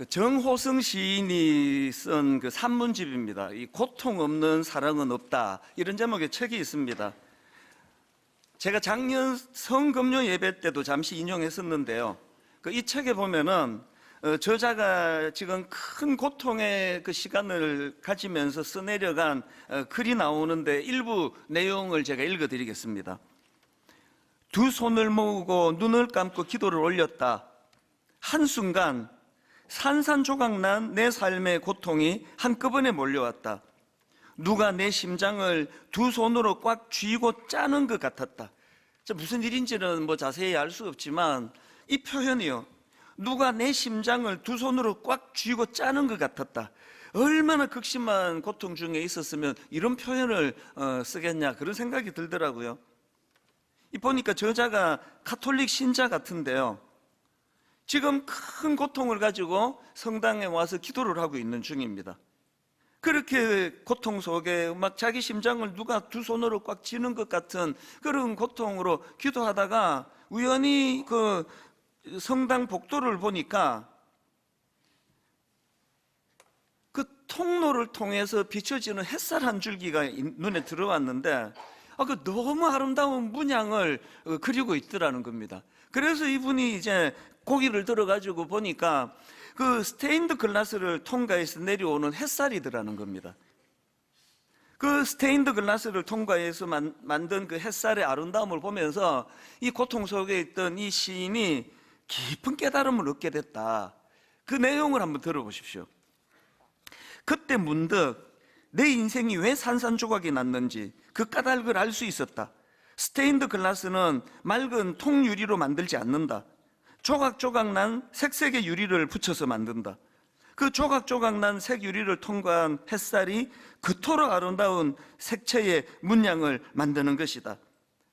정호성 시인이 쓴 그 산문집입니다. 이 고통 없는 사랑은 없다, 이런 제목의 책이 있습니다. 제가 작년 성금요 예배 때도 잠시 인용했었는데요. 이 책에 보면은 저자가 지금 큰 고통의 그 시간을 가지면서 써내려간 글이 나오는데 일부 내용을 제가 읽어드리겠습니다. 두 손을 모으고 눈을 감고 기도를 올렸다. 한순간 산산조각난 내 삶의 고통이 한꺼번에 몰려왔다. 누가 내 심장을 두 손으로 꽉 쥐고 짜는 것 같았다. 무슨 일인지는 자세히 알 수 없지만 이 표현이요, 누가 내 심장을 두 손으로 꽉 쥐고 짜는 것 같았다. 얼마나 극심한 고통 중에 있었으면 이런 표현을 쓰겠냐, 그런 생각이 들더라고요. 보니까 저자가 가톨릭 신자 같은데요, 지금 큰 고통을 가지고 성당에 와서 기도를 하고 있는 중입니다. 그렇게 고통 속에 자기 심장을 누가 두 손으로 꽉 쥐는 것 같은 그런 고통으로 기도하다가 우연히 그 성당 복도를 보니까 그 통로를 통해서 비춰지는 햇살 한 줄기가 눈에 들어왔는데 그 너무 아름다운 문양을 그리고 있더라는 겁니다. 그래서 이분이 이제 고개를 들어가지고 보니까 그 스테인드 글라스를 통과해서 내려오는 햇살이더라는 겁니다. 그 스테인드 글라스를 통과해서 만든 그 햇살의 아름다움을 보면서 이 고통 속에 있던 이 시인이 깊은 깨달음을 얻게 됐다. 그 내용을 한번 들어보십시오. 그때 문득 내 인생이 왜 산산조각이 났는지 그 까닭을 알 수 있었다. 스테인드 글라스는 맑은 통유리로 만들지 않는다. 조각조각 난 색색의 유리를 붙여서 만든다. 그 조각조각 난 색유리를 통과한 햇살이 그토록 아름다운 색채의 문양을 만드는 것이다.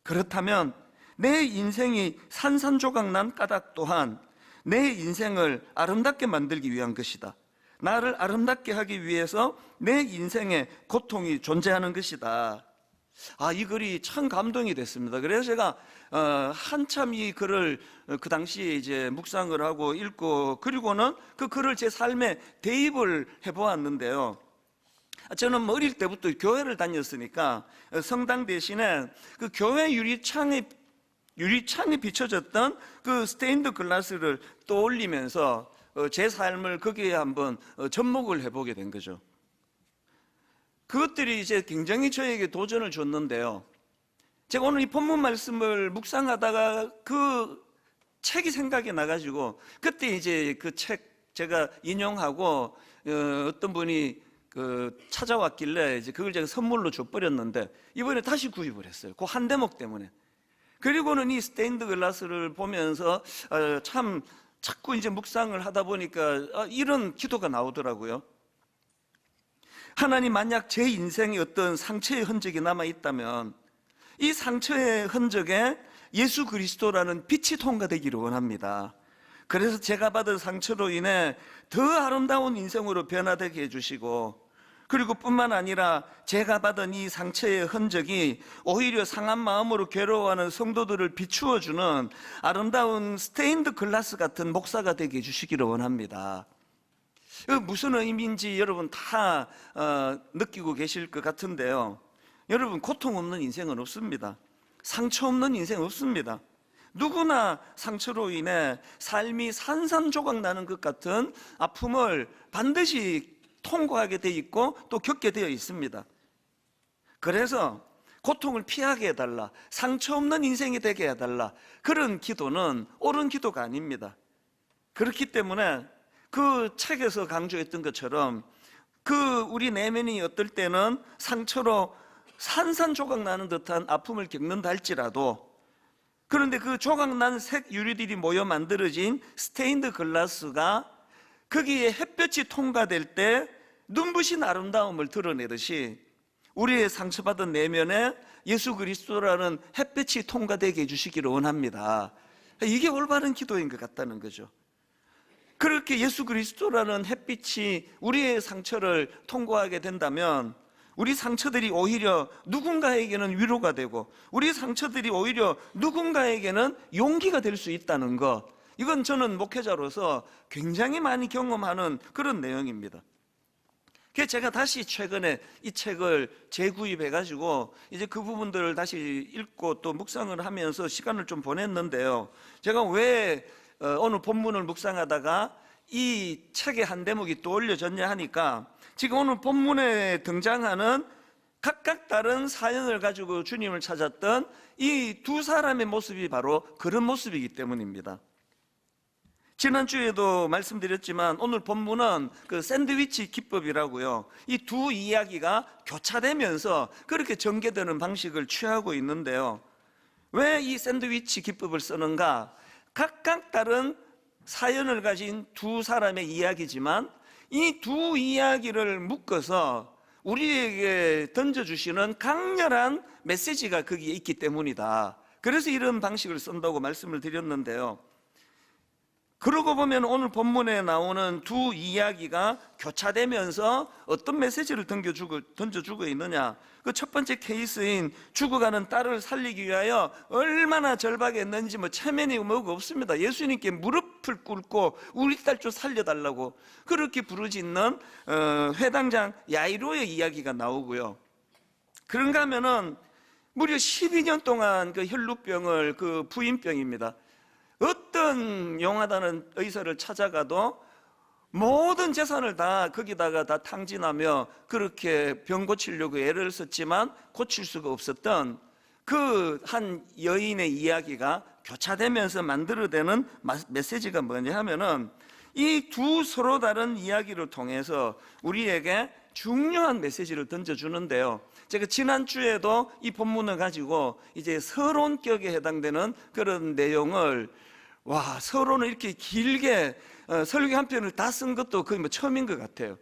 그렇다면 내 인생이 산산조각 난 까닭 또한 내 인생을 아름답게 만들기 위한 것이다. 나를 아름답게 하기 위해서 내 인생에 고통이 존재하는 것이다. 이 글이 참 감동이 됐습니다. 그래서 제가 한참 이 글을 그 당시에 이제 묵상을 하고 읽고, 그리고는 그 글을 제 삶에 대입을 해보았는데요. 저는 어릴 때부터 교회를 다녔으니까 성당 대신에 그 교회 유리창에 비춰졌던 그 스테인드 글라스를 떠올리면서 제 삶을 거기에 한번 접목을 해보게 된 거죠. 그것들이 이제 굉장히 저에게 도전을 줬는데요. 제가 오늘 이 본문 말씀을 묵상하다가 그 책이 생각이 나가지고, 그때 이제 그 책 제가 인용하고 어떤 분이 찾아왔길래 이제 그걸 제가 선물로 줘버렸는데, 이번에 다시 구입을 했어요. 그 한 대목 때문에. 그리고는 이 스테인드 글라스를 보면서 자꾸 이제 묵상을 하다 보니까 이런 기도가 나오더라고요. 하나님, 만약 제 인생에 어떤 상처의 흔적이 남아있다면 이 상처의 흔적에 예수 그리스도라는 빛이 통과되기를 원합니다. 그래서 제가 받은 상처로 인해 더 아름다운 인생으로 변화되게 해주시고, 그리고 뿐만 아니라 제가 받은 이 상처의 흔적이 오히려 상한 마음으로 괴로워하는 성도들을 비추어주는 아름다운 스테인드 글라스 같은 목사가 되게 해주시기를 원합니다. 무슨 의미인지 여러분 다 느끼고 계실 것 같은데요. 여러분, 고통 없는 인생은 없습니다. 상처 없는 인생 없습니다. 누구나 상처로 인해 삶이 산산조각 나는 것 같은 아픔을 반드시 통과하게 돼 있고 또 겪게 되어 있습니다. 그래서 고통을 피하게 해달라, 상처 없는 인생이 되게 해달라, 그런 기도는 옳은 기도가 아닙니다. 그렇기 때문에 그 책에서 강조했던 것처럼 우리 내면이 어떨 때는 상처로 산산조각 나는 듯한 아픔을 겪는다 할지라도, 그런데 그 조각난 색 유리들이 모여 만들어진 스테인드 글라스가 거기에 햇볕이 통과될 때 눈부신 아름다움을 드러내듯이 우리의 상처받은 내면에 예수 그리스도라는 햇볕이 통과되게 해주시기를 원합니다. 이게 올바른 기도인 것 같다는 거죠. 그렇게 예수 그리스도라는 햇빛이 우리의 상처를 통과하게 된다면 우리 상처들이 오히려 누군가에게는 위로가 되고, 우리 상처들이 오히려 누군가에게는 용기가 될 수 있다는 것, 이건 저는 목회자로서 굉장히 많이 경험하는 그런 내용입니다. 그래서 제가 다시 최근에 이 책을 재구입해가지고 이제 그 부분들을 다시 읽고 또 묵상을 하면서 시간을 좀 보냈는데요. 제가 왜 오늘 본문을 묵상하다가 이 책의 한 대목이 떠올려졌냐 하니까 지금 오늘 본문에 등장하는 각각 다른 사연을 가지고 주님을 찾았던 이 두 사람의 모습이 바로 그런 모습이기 때문입니다. 지난주에도 말씀드렸지만 오늘 본문은 그 샌드위치 기법이라고요. 이 두 이야기가 교차되면서 그렇게 전개되는 방식을 취하고 있는데요. 왜 이 샌드위치 기법을 쓰는가? 각각 다른 사연을 가진 두 사람의 이야기지만 이 두 이야기를 묶어서 우리에게 던져주시는 강렬한 메시지가 거기에 있기 때문이다. 그래서 이런 방식을 쓴다고 말씀을 드렸는데요. 그러고 보면 오늘 본문에 나오는 두 이야기가 교차되면서 어떤 메시지를 던져주고 있느냐. 그 첫 번째 케이스인 죽어가는 딸을 살리기 위하여 얼마나 절박했는지 체면이 뭐가 없습니다. 예수님께 무릎을 꿇고 우리 딸 좀 살려달라고 그렇게 부르짖는 회당장 야이로의 이야기가 나오고요. 그런가 하면은 무려 12년 동안 그 혈루병을, 그 부인병입니다. 어떤 용하다는 의사를 찾아가도 모든 재산을 다 거기다가 다 탕진하며 그렇게 병 고치려고 애를 썼지만 고칠 수가 없었던 그 한 여인의 이야기가 교차되면서 만들어내는 메시지가 뭐냐 하면은 이 두 서로 다른 이야기를 통해서 우리에게 중요한 메시지를 던져주는데요. 제가 지난주에도 이 본문을 가지고 이제 서론격에 해당되는 그런 내용을 서론을 이렇게 길게 설교 한 편을 다 쓴 것도 거의 처음인 것 같아요.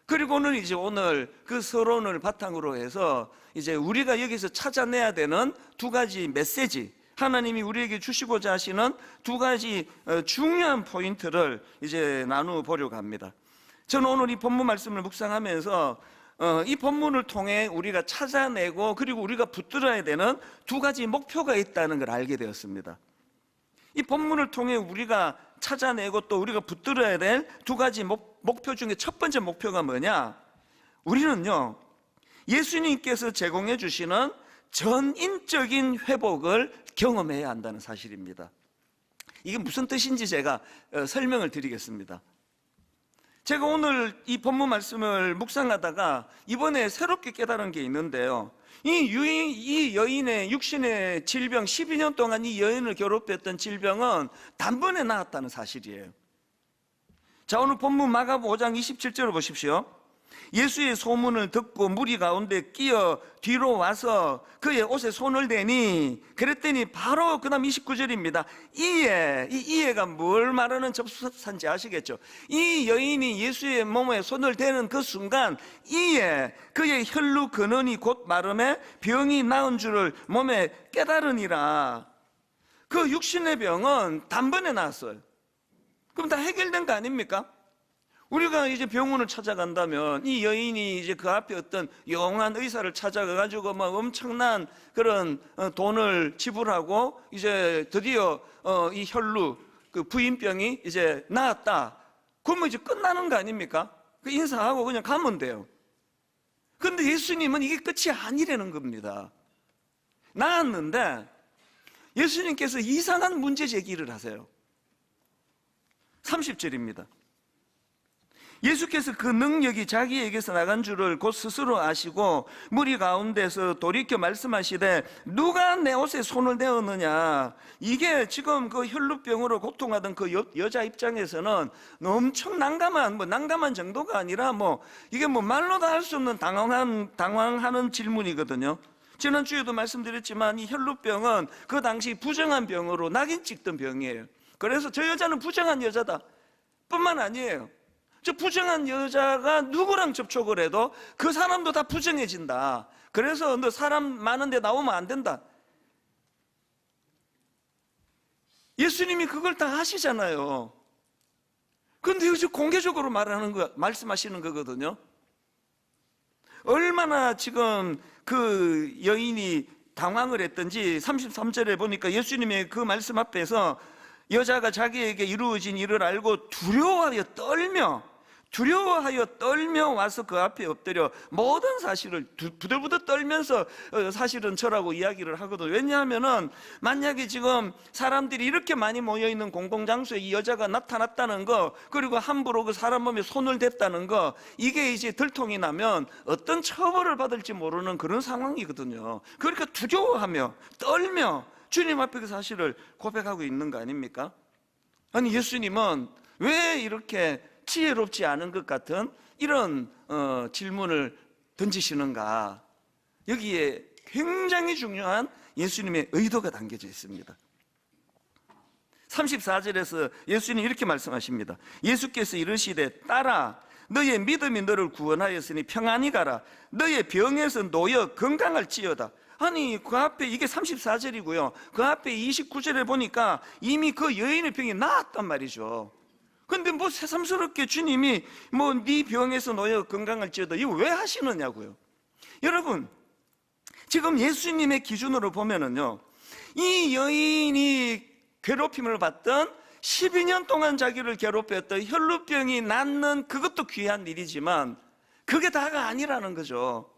그리고는 이제 오늘 그 서론을 바탕으로 해서 이제 우리가 여기서 찾아내야 되는 두 가지 메시지, 하나님이 우리에게 주시고자 하시는 두 가지 중요한 포인트를 이제 나누어 보려고 합니다. 저는 오늘 이 본문 말씀을 묵상하면서 이 본문을 통해 우리가 찾아내고 그리고 우리가 붙들어야 되는 두 가지 목표가 있다는 걸 알게 되었습니다. 이 본문을 통해 우리가 찾아내고 또 우리가 붙들어야 될 두 가지 목표 중에 첫 번째 목표가 뭐냐? 우리는요, 예수님께서 제공해 주시는 전인적인 회복을 경험해야 한다는 사실입니다. 이게 무슨 뜻인지 제가 설명을 드리겠습니다. 제가 오늘 이 본문 말씀을 묵상하다가 이번에 새롭게 깨달은 게 있는데요. 이 여인의 육신의 질병, 12년 동안 이 여인을 괴롭혔던 질병은 단번에 나았다는 사실이에요. 자, 오늘 본문 마가복음 5장 27절을 보십시오. 예수의 소문을 듣고 무리 가운데 끼어 뒤로 와서 그의 옷에 손을 대니, 그랬더니 바로 그 다음 29절입니다. 이 이해가 뭘 말하는 접수사인지 아시겠죠? 이 여인이 예수의 몸에 손을 대는 그 순간 이에 그의 혈루 근원이 곧 마름에 병이 나은 줄을 몸에 깨달으니라. 그 육신의 병은 단번에 나았어요. 그럼 다 해결된 거 아닙니까? 우리가 이제 병원을 찾아간다면 이 여인이 이제 그 앞에 어떤 영한 의사를 찾아가가지고 엄청난 그런 돈을 지불하고 이제 드디어 이 혈루, 그 부인병이 이제 나았다. 그러면 이제 끝나는 거 아닙니까? 그 인사하고 그냥 가면 돼요. 그런데 예수님은 이게 끝이 아니라는 겁니다. 나았는데 예수님께서 이상한 문제 제기를 하세요. 30절입니다. 예수께서 그 능력이 자기에게서 나간 줄을 곧 스스로 아시고 무리 가운데서 돌이켜 말씀하시되 누가 내 옷에 손을 대었느냐. 이게 지금 그 혈루병으로 고통하던 그 여자 입장에서는 엄청 난감한 정도가 아니라 이게 말로 다 할 수 없는 당황하는 질문이거든요. 지난주에도 말씀드렸지만 이 혈루병은 그 당시 부정한 병으로 낙인 찍던 병이에요. 그래서 저 여자는 부정한 여자다 뿐만 아니에요. 저 부정한 여자가 누구랑 접촉을 해도 그 사람도 다 부정해진다. 그래서 너 사람 많은데 나오면 안 된다. 예수님이 그걸 다 하시잖아요. 그런데 여기서 공개적으로 말씀하시는 거거든요. 얼마나 지금 그 여인이 당황을 했던지 33절에 보니까 예수님의 그 말씀 앞에서 여자가 자기에게 이루어진 일을 알고 두려워하여 떨며 와서 그 앞에 엎드려 모든 사실을 부들부들 떨면서 사실은 저라고 이야기를 하거든요. 왜냐하면은 만약에 지금 사람들이 이렇게 많이 모여있는 공공장소에 이 여자가 나타났다는 거, 그리고 함부로 그 사람 몸에 손을 댔다는 거, 이게 이제 들통이 나면 어떤 처벌을 받을지 모르는 그런 상황이거든요. 그러니까 두려워하며 떨며 주님 앞에 그 사실을 고백하고 있는 거 아닙니까? 아니, 예수님은 왜 이렇게 지혜롭지 않은 것 같은 이런 질문을 던지시는가? 여기에 굉장히 중요한 예수님의 의도가 담겨져 있습니다. 34절에서 예수님이 이렇게 말씀하십니다. 예수께서 이르시되 딸아, 너의 믿음이 너를 구원하였으니 평안히 가라. 너의 병에서 놓여 건강할지어다. 아니, 그 앞에 이게 34절이고요 그 앞에 29절에 보니까 이미 그 여인의 병이 나았단 말이죠. 근데 뭐 새삼스럽게 주님이 뭐 네 병에서 놓여 건강할지어다 이거 왜 하시느냐고요. 여러분, 지금 예수님의 기준으로 보면은요, 이 여인이 괴롭힘을 받던 12년 동안 자기를 괴롭혔던 혈루병이 낫는 그것도 귀한 일이지만 그게 다가 아니라는 거죠.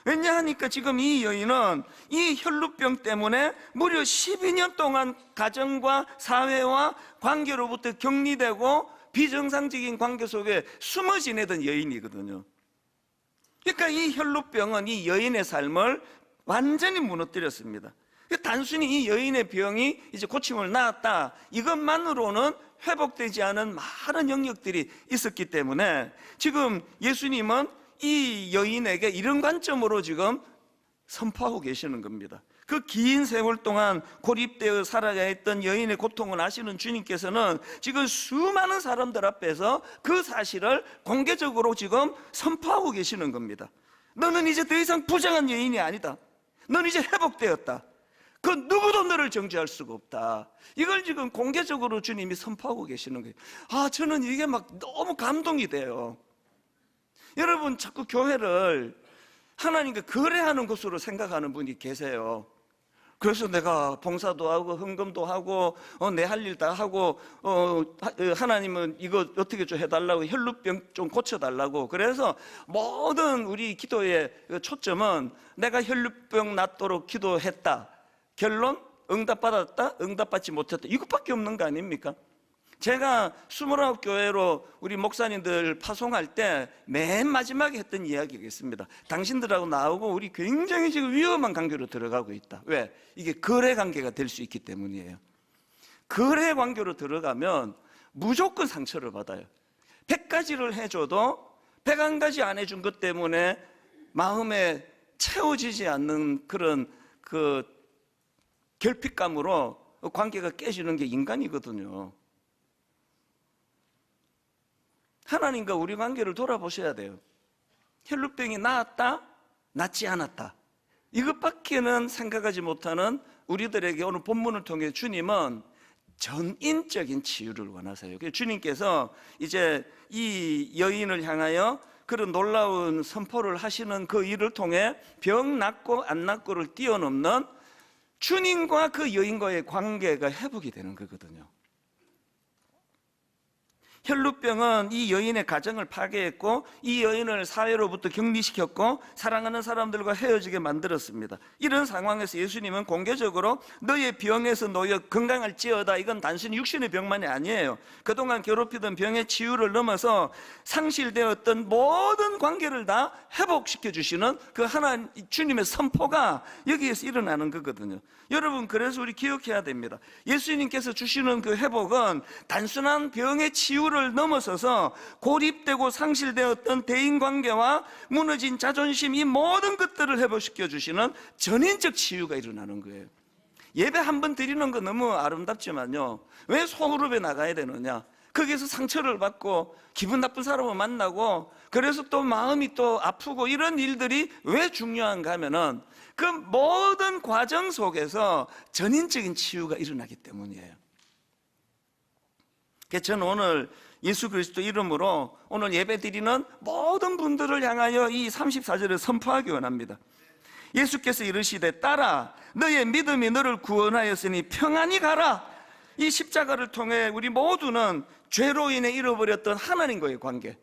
왜냐하니까 지금 이 여인은 이 혈루병 때문에 무려 12년 동안 가정과 사회와 관계로부터 격리되고 비정상적인 관계 속에 숨어 지내던 여인이거든요. 그러니까 이 혈루병은 이 여인의 삶을 완전히 무너뜨렸습니다. 단순히 이 여인의 병이 이제 고침을 낳았다 이것만으로는 회복되지 않은 많은 영역들이 있었기 때문에 지금 예수님은 이 여인에게 이런 관점으로 지금 선포하고 계시는 겁니다. 그 긴 세월 동안 고립되어 살아가야 했던 여인의 고통을 아시는 주님께서는 지금 수많은 사람들 앞에서 그 사실을 공개적으로 지금 선포하고 계시는 겁니다. 너는 이제 더 이상 부정한 여인이 아니다. 너는 이제 회복되었다. 그 누구도 너를 정죄할 수가 없다. 이걸 지금 공개적으로 주님이 선포하고 계시는 거예요. 아, 저는 이게 막 너무 감동이 돼요. 여러분, 자꾸 교회를 하나님과 거래하는 곳으로 생각하는 분이 계세요. 그래서 내가 봉사도 하고 헌금도 하고 내 할 일 다 하고 하나님은 이거 어떻게 좀 해달라고, 혈루병 좀 고쳐달라고. 그래서 모든 우리 기도의 초점은 내가 혈루병 낫도록 기도했다. 결론? 응답받았다? 응답받지 못했다. 이것밖에 없는 거 아닙니까? 제가 29교회로 우리 목사님들 파송할 때 맨 마지막에 했던 이야기가 있습니다. 당신들하고 나오고 우리 굉장히 지금 위험한 관계로 들어가고 있다. 왜? 이게 거래 관계가 될 수 있기 때문이에요. 거래 관계로 들어가면 무조건 상처를 받아요. 100가지를 해줘도 101가지 안 해준 것 때문에 마음에 채워지지 않는 그런 그 결핍감으로 관계가 깨지는 게 인간이거든요. 하나님과 우리 관계를 돌아보셔야 돼요. 혈루병이 나았다? 낫지 않았다? 이것밖에는 생각하지 못하는 우리들에게 오늘 본문을 통해 주님은 전인적인 치유를 원하세요. 주님께서 이제 이 여인을 향하여 그런 놀라운 선포를 하시는 그 일을 통해 병 낫고 안 낫고를 뛰어넘는 주님과 그 여인과의 관계가 회복이 되는 거거든요. 혈루병은 이 여인의 가정을 파괴했고 이 여인을 사회로부터 격리시켰고 사랑하는 사람들과 헤어지게 만들었습니다. 이런 상황에서 예수님은 공개적으로 너의 병에서 놓여 건강할지어다. 이건 단순히 육신의 병만이 아니에요. 그동안 괴롭히던 병의 치유를 넘어서 상실되었던 모든 관계를 다 회복시켜 주시는 그 하나님 주님의 선포가 여기에서 일어나는 거거든요. 여러분, 그래서 우리 기억해야 됩니다. 예수님께서 주시는 그 회복은 단순한 병의 치유를 넘어서서 고립되고 상실되었던 대인관계와 무너진 자존심, 이 모든 것들을 회복시켜 주시는 전인적 치유가 일어나는 거예요. 예배 한 번 드리는 거 너무 아름답지만요, 왜 소그룹에 나가야 되느냐? 거기에서 상처를 받고 기분 나쁜 사람을 만나고 그래서 또 마음이 또 아프고 이런 일들이 왜 중요한가 하면은 그 모든 과정 속에서 전인적인 치유가 일어나기 때문이에요. 그래서 저는 오늘 예수 그리스도 이름으로 오늘 예배 드리는 모든 분들을 향하여 이 34절을 선포하기 원합니다. 예수께서 이르시되 딸아, 너의 믿음이 너를 구원하였으니 평안히 가라. 이 십자가를 통해 우리 모두는 죄로 인해 잃어버렸던 하나님과의 관계,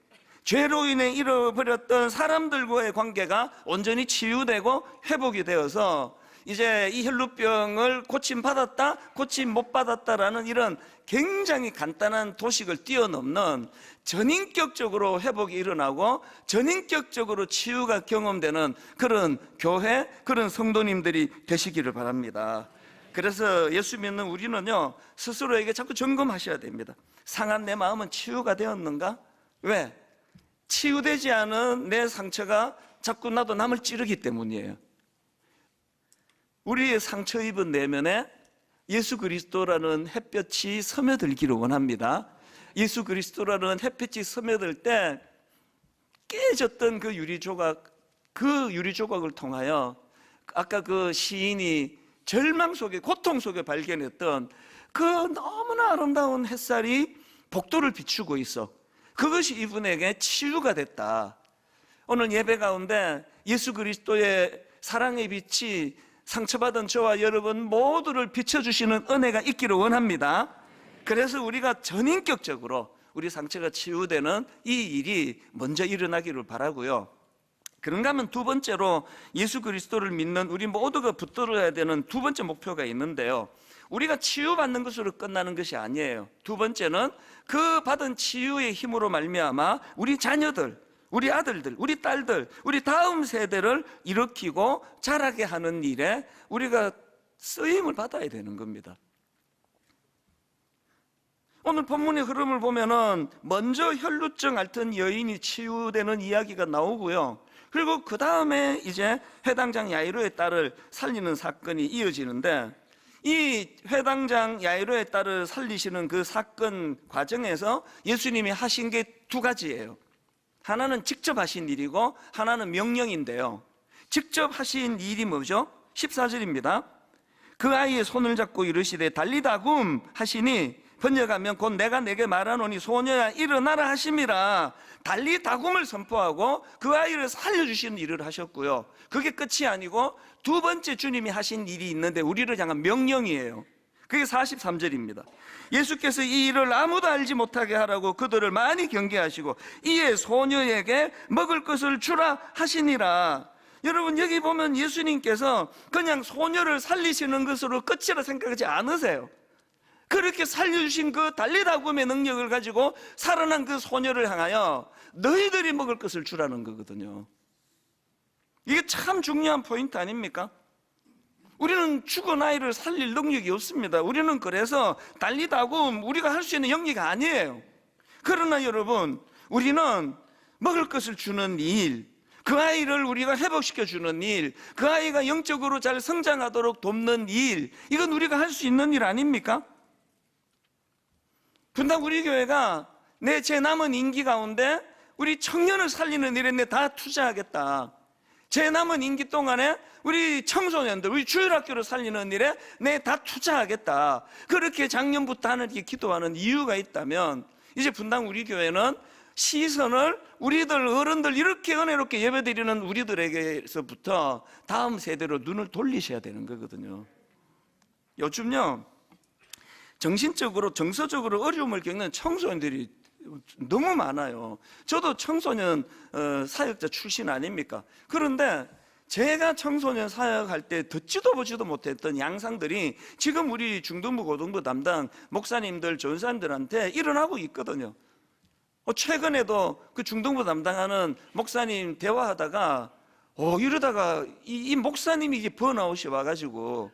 죄로 인해 잃어버렸던 사람들과의 관계가 온전히 치유되고 회복이 되어서 이제 이 혈루병을 고침받았다, 고침 못 받았다라는 이런 굉장히 간단한 도식을 뛰어넘는 전인격적으로 회복이 일어나고 전인격적으로 치유가 경험되는 그런 교회, 그런 성도님들이 되시기를 바랍니다. 그래서 예수 믿는 우리는요, 스스로에게 자꾸 점검하셔야 됩니다. 상한 내 마음은 치유가 되었는가? 왜? 치유되지 않은 내 상처가 자꾸 나도 남을 찌르기 때문이에요. 우리의 상처 입은 내면에 예수 그리스도라는 햇볕이 스며들기를 원합니다. 예수 그리스도라는 햇볕이 스며들 때 깨졌던 그 유리조각을 통하여 아까 그 시인이 절망 속에, 고통 속에 발견했던 그 너무나 아름다운 햇살이 복도를 비추고 있어. 그것이 이분에게 치유가 됐다. 오늘 예배 가운데 예수 그리스도의 사랑의 빛이 상처받은 저와 여러분 모두를 비춰주시는 은혜가 있기를 원합니다. 그래서 우리가 전인격적으로 우리 상처가 치유되는 이 일이 먼저 일어나기를 바라고요. 그런가 하면 두 번째로 예수 그리스도를 믿는 우리 모두가 붙들어야 되는 두 번째 목표가 있는데요, 우리가 치유받는 것으로 끝나는 것이 아니에요. 두 번째는 그 받은 치유의 힘으로 말미암아 우리 자녀들, 우리 아들들, 우리 딸들, 우리 다음 세대를 일으키고 자라게 하는 일에 우리가 쓰임을 받아야 되는 겁니다. 오늘 본문의 흐름을 보면은 먼저 혈루증 앓던 여인이 치유되는 이야기가 나오고요, 그리고 그 다음에 이제 회당장 야이로의 딸을 살리는 사건이 이어지는데, 이 회당장 야이로의 딸을 살리시는 그 사건 과정에서 예수님이 하신 게 두 가지예요. 하나는 직접 하신 일이고 하나는 명령인데요, 직접 하신 일이 뭐죠? 14절입니다. 그 아이의 손을 잡고 이르시되 달리다굼 하시니, 번역하면 곧 내가 내게 말하노니 소녀야 일어나라 하심이라. 달리다굼을 선포하고 그 아이를 살려주시는 일을 하셨고요, 그게 끝이 아니고 두 번째 주님이 하신 일이 있는데 우리를 향한 명령이에요. 그게 43절입니다. 예수께서 이 일을 아무도 알지 못하게 하라고 그들을 많이 경계하시고 이에 소녀에게 먹을 것을 주라 하시니라. 여러분, 여기 보면 예수님께서 그냥 소녀를 살리시는 것으로 끝이라 생각하지 않으세요. 그렇게 살려주신 그 달리다굼의 능력을 가지고 살아난 그 소녀를 향하여 너희들이 먹을 것을 주라는 거거든요. 이게 참 중요한 포인트 아닙니까? 우리는 죽은 아이를 살릴 능력이 없습니다. 우리는 그래서 달리다굼 우리가 할 수 있는 영역이 아니에요. 그러나 여러분, 우리는 먹을 것을 주는 일, 그 아이를 우리가 회복시켜 주는 일, 그 아이가 영적으로 잘 성장하도록 돕는 일, 이건 우리가 할 수 있는 일 아닙니까? 분당 우리 교회가 제 남은 임기 가운데 우리 청년을 살리는 일에 다 투자하겠다, 제 남은 임기 동안에 우리 청소년들, 우리 주일학교를 살리는 일에 다 투자하겠다, 그렇게 작년부터 하나님께 기도하는 이유가 있다면, 이제 분당 우리 교회는 시선을 우리들 어른들 이렇게 은혜롭게 예배드리는 우리들에게서부터 다음 세대로 눈을 돌리셔야 되는 거거든요. 요즘요, 정신적으로 정서적으로 어려움을 겪는 청소년들이 너무 많아요. 저도 청소년 사역자 출신 아닙니까? 그런데 제가 청소년 사역할 때 듣지도 보지도 못했던 양상들이 지금 우리 중등부 고등부 담당 목사님들, 전사님들한테 일어나고 있거든요. 최근에도 그 중등부 담당하는 목사님 대화하다가 이러다가 이 목사님이 이게 번아웃이 와가지고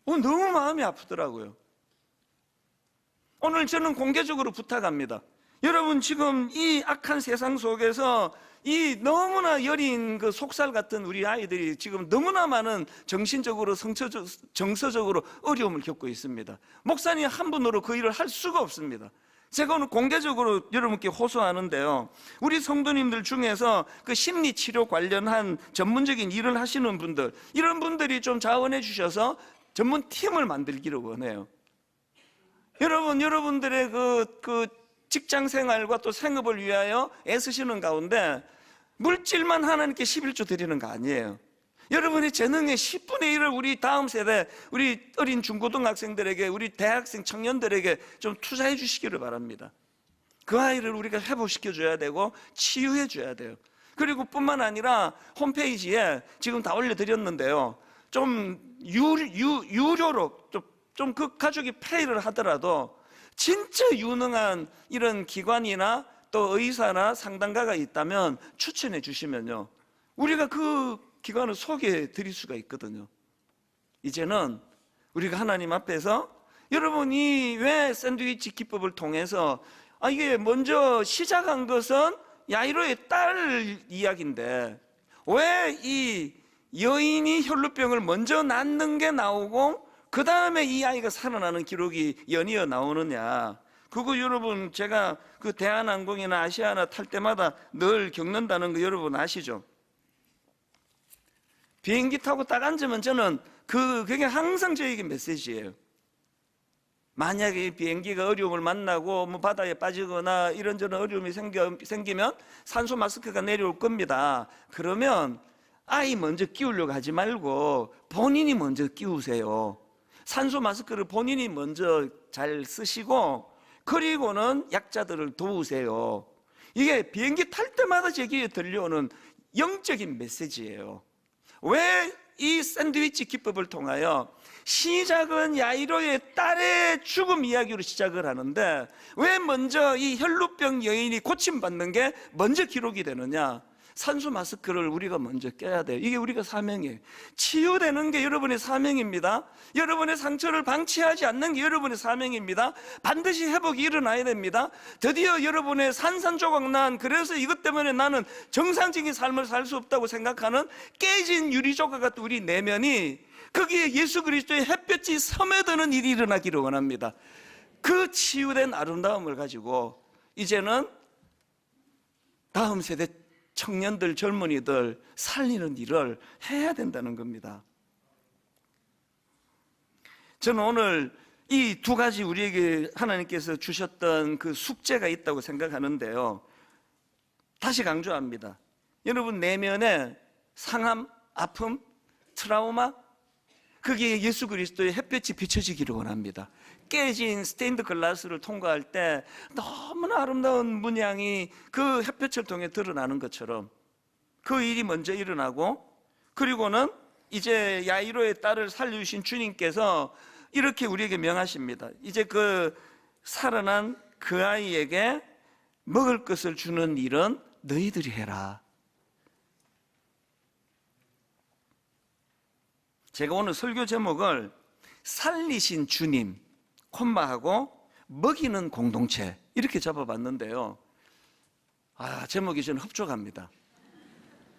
너무 마음이 아프더라고요. 오늘 저는 공개적으로 부탁합니다. 여러분, 지금 이 악한 세상 속에서 이 너무나 여린 그 속살 같은 우리 아이들이 지금 너무나 많은 정신적으로, 정서적으로 어려움을 겪고 있습니다. 목사님 한 분으로 그 일을 할 수가 없습니다. 제가 오늘 공개적으로 여러분께 호소하는데요, 우리 성도님들 중에서 그 심리치료 관련한 전문적인 일을 하시는 분들, 이런 분들이 좀 자원해 주셔서 전문 팀을 만들기를 원해요. 여러분들의 그 직장 생활과 또 생업을 위하여 애쓰시는 가운데 물질만 하나님께 11조 드리는 거 아니에요. 여러분의 재능의 10분의 1을 우리 다음 세대, 우리 어린 중고등학생들에게, 우리 대학생 청년들에게 좀 투자해 주시기를 바랍니다. 그 아이를 우리가 회복시켜 줘야 되고 치유해 줘야 돼요. 그리고 뿐만 아니라 홈페이지에 지금 다 올려드렸는데요, 좀 유료로 좀 그 가족이 페이를 하더라도 진짜 유능한 이런 기관이나 또 의사나 상담가가 있다면 추천해 주시면요, 우리가 그 기관을 소개해 드릴 수가 있거든요. 이제는 우리가 하나님 앞에서, 여러분이 왜 샌드위치 기법을 통해서, 이게 먼저 시작한 것은 야이로의 딸 이야기인데 왜 이 여인이 혈루병을 먼저 낳는 게 나오고 그 다음에 이 아이가 살아나는 기록이 연이어 나오느냐. 그거 여러분, 제가 그 대한항공이나 아시아나 탈 때마다 늘 겪는다는 거 여러분 아시죠? 비행기 타고 딱 앉으면 저는 그게 항상 저에게 메시지예요. 만약에 비행기가 어려움을 만나고 뭐 바다에 빠지거나 이런저런 어려움이 생기면 산소 마스크가 내려올 겁니다. 그러면 아이 먼저 끼우려고 하지 말고 본인이 먼저 끼우세요. 산소 마스크를 본인이 먼저 잘 쓰시고, 그리고는 약자들을 도우세요. 이게 비행기 탈 때마다 제게 들려오는 영적인 메시지예요. 왜 이 샌드위치 기법을 통하여 시작은 야이로의 딸의 죽음 이야기로 시작을 하는데 왜 먼저 이 혈루병 여인이 고침받는 게 먼저 기록이 되느냐? 산소 마스크를 우리가 먼저 껴야 돼요. 이게 우리가 사명이에요. 치유되는 게 여러분의 사명입니다. 여러분의 상처를 방치하지 않는 게 여러분의 사명입니다. 반드시 회복이 일어나야 됩니다. 드디어 여러분의 산산조각난, 그래서 이것 때문에 나는 정상적인 삶을 살 수 없다고 생각하는 깨진 유리조각 같은 우리 내면이, 거기에 예수 그리스도의 햇볕이 스며드는 일이 일어나기를 원합니다. 그 치유된 아름다움을 가지고 이제는 다음 세대 청년들, 젊은이들 살리는 일을 해야 된다는 겁니다. 저는 오늘 이 두 가지 우리에게 하나님께서 주셨던 그 숙제가 있다고 생각하는데요, 다시 강조합니다. 여러분 내면에 상함, 아픔, 트라우마, 그게 예수 그리스도의 햇볕이 비춰지기를 원합니다. 깨진 스테인드 글라스를 통과할 때 너무나 아름다운 문양이 그 햇볕을 통해 드러나는 것처럼 그 일이 먼저 일어나고, 그리고는 이제 야이로의 딸을 살려주신 주님께서 이렇게 우리에게 명하십니다. 이제 그 살아난 그 아이에게 먹을 것을 주는 일은 너희들이 해라. 제가 오늘 설교 제목을 살리신 주님, 콤마하고 먹이는 공동체 이렇게 잡아봤는데요, 제목이 저는 흡족합니다.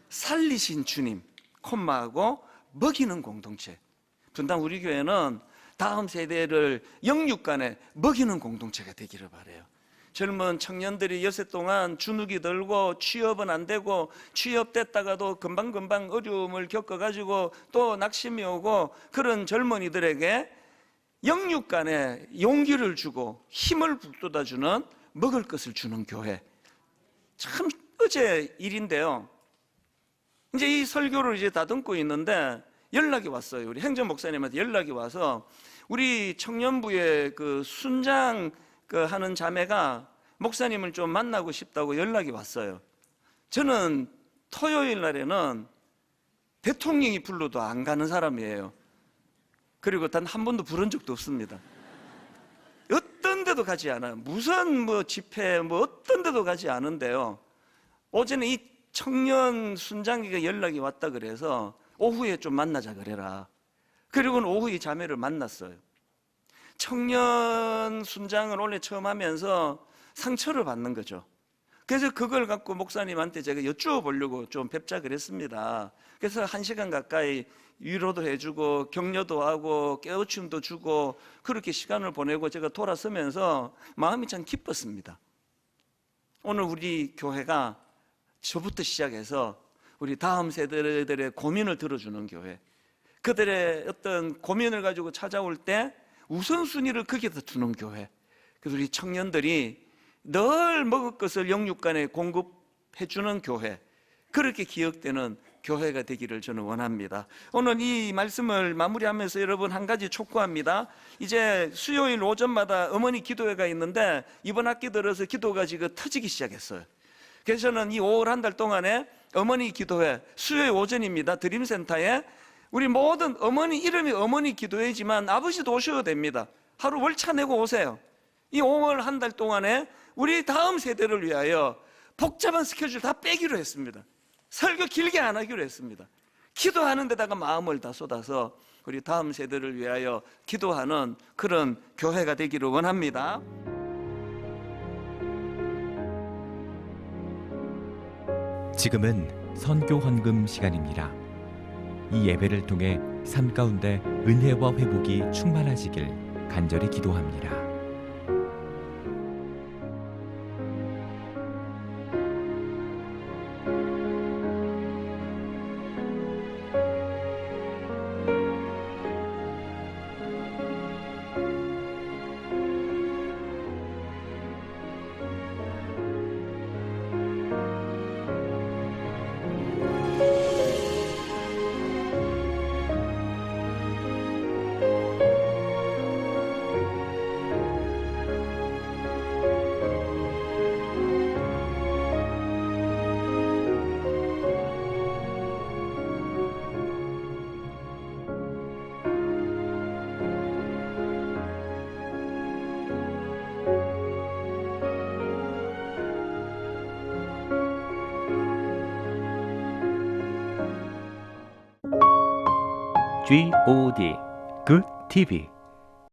살리신 주님, 콤마하고 먹이는 공동체. 분당 우리 교회는 다음 세대를 영육간에 먹이는 공동체가 되기를 바라요. 젊은 청년들이 여세 동안 주눅이 들고 취업은 안 되고, 취업됐다가도 금방금방 어려움을 겪어가지고 또 낙심이 오고, 그런 젊은이들에게 영육간에 용기를 주고 힘을 북돋아주는, 먹을 것을 주는 교회. 참 어제 일인데요, 이제 이 설교를 이제 다듬고 있는데 연락이 왔어요. 우리 행정 목사님한테 연락이 와서 우리 청년부의 그 순장 하는 자매가 목사님을 좀 만나고 싶다고 연락이 왔어요. 저는 토요일 날에는 대통령이 불러도 안 가는 사람이에요. 그리고 단 한 번도 부른 적도 없습니다. 어떤 데도 가지 않아요. 무슨 집회 어떤 데도 가지 않은데요, 어제는 이 청년 순장에게 연락이 왔다 그래서 오후에 좀 만나자 그래라. 그리고는 오후에 자매를 만났어요. 청년 순장을 원래 처음 하면서 상처를 받는 거죠. 그래서 그걸 갖고 목사님한테 제가 여쭈어보려고 좀 뵙자 그랬습니다. 그래서 1시간 가까이 위로도 해주고 격려도 하고 깨우침도 주고 그렇게 시간을 보내고 제가 돌아서면서 마음이 참 기뻤습니다. 오늘 우리 교회가 저부터 시작해서 우리 다음 세대들의 고민을 들어주는 교회, 그들의 어떤 고민을 가지고 찾아올 때 우선순위를 거기에다 두는 교회. 그래서 우리 청년들이 늘 먹을 것을 영육간에 공급해주는 교회, 그렇게 기억되는 교회가 되기를 저는 원합니다. 오늘 이 말씀을 마무리하면서 여러분 한 가지 촉구합니다. 이제 수요일 오전마다 어머니 기도회가 있는데 이번 학기 들어서 기도가 지금 터지기 시작했어요. 그래서 저는 이 5월 한 달 동안에 어머니 기도회 수요일 오전입니다. 드림센터에 우리 모든 어머니, 이름이 어머니 기도회지만 아버지도 오셔도 됩니다. 하루 월차 내고 오세요. 이 5월 한 달 동안에 우리 다음 세대를 위하여 복잡한 스케줄 다 빼기로 했습니다. 설교 길게 안 하기로 했습니다. 기도하는 데다가 마음을 다 쏟아서 우리 다음 세대를 위하여 기도하는 그런 교회가 되기를 원합니다. 지금은 선교 헌금 시간입니다. 이 예배를 통해 삶 가운데 은혜와 회복이 충만하시길 간절히 기도합니다. GOD Good TV